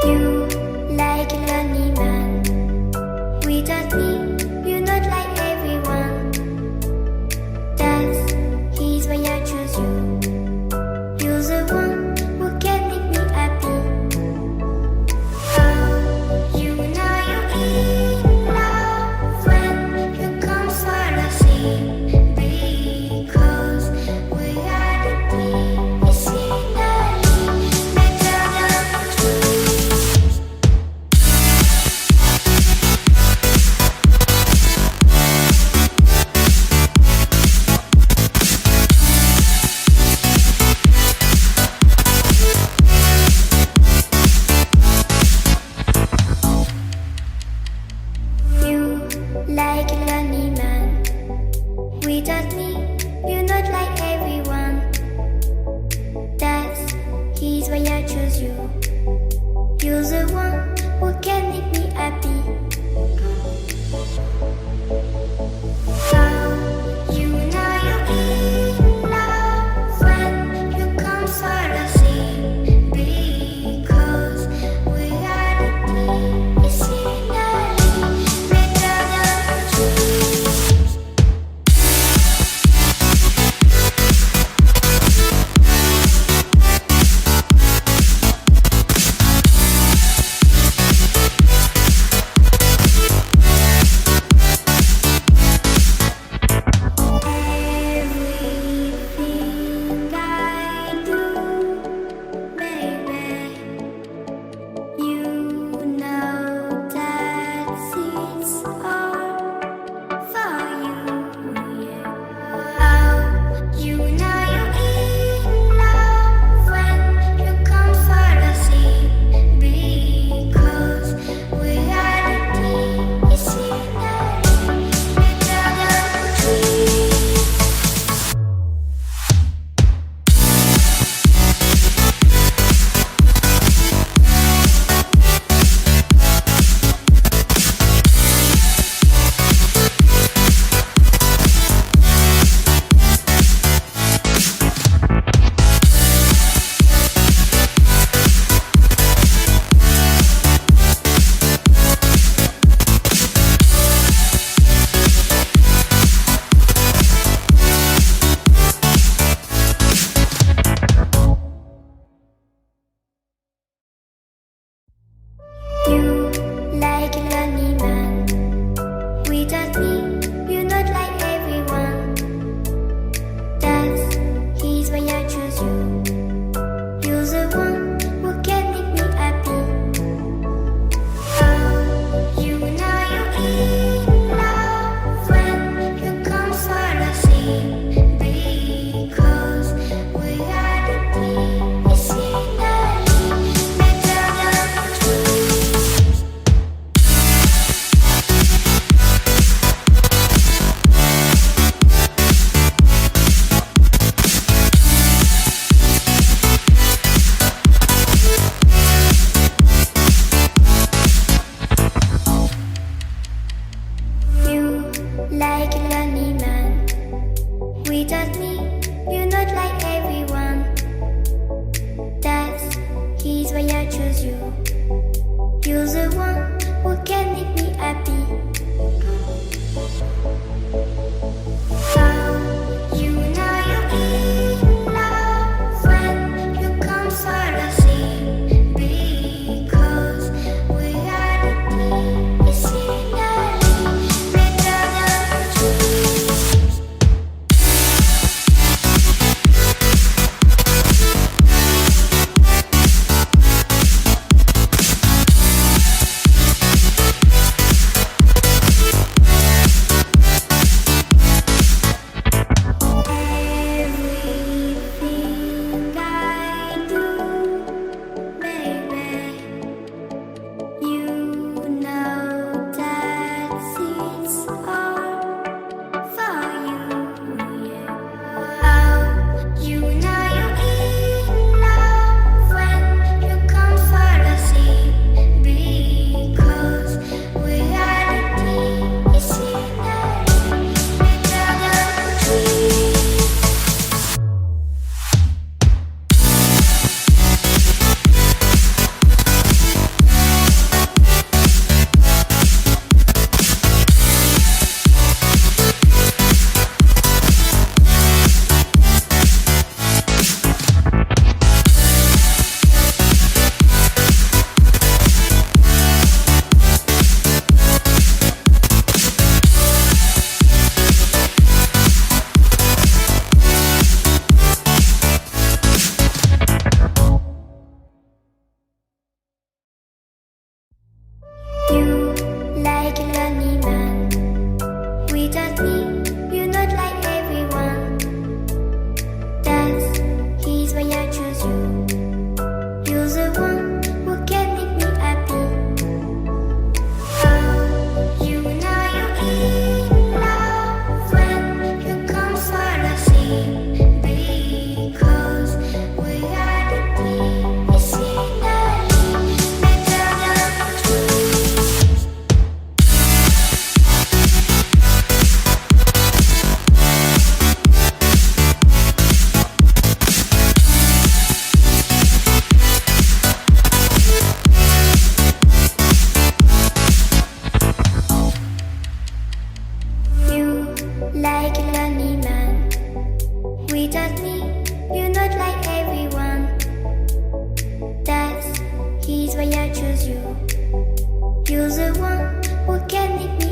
You like a lonely man. Without me, you're not like everyone. That's he's why I choose you. You're the one who can make me happy. Oh, you know you're in love when you come for the sea. Because reality is finally better than dreams. You like a lonely man. Without me, you're not like everyone. That's he's why I choose you. You're the one who can make me happy. Oh, you know you're in love when you come for the sea. Because reality is finally better than dreams. Everything I do, baby, you know that it's all for you, yeah. Oh, you know you're in love when you come for the sea. Because reality is finally better than dreams. You like a lonely man. Without me, you're not like everyone. That's he's why I choose you. You're the one who can make me happy. Oh, you know you're in love when you come for the sea. Because reality is finally better than dreams. You like a lonely man. Without me, you're not like everyone. That's he's why I choose you. You're the one who can make me happy. Oh, you know you're in love when you come for the sea. Because reality is finally better than dreams. he's why I choose you. You're the one who can make me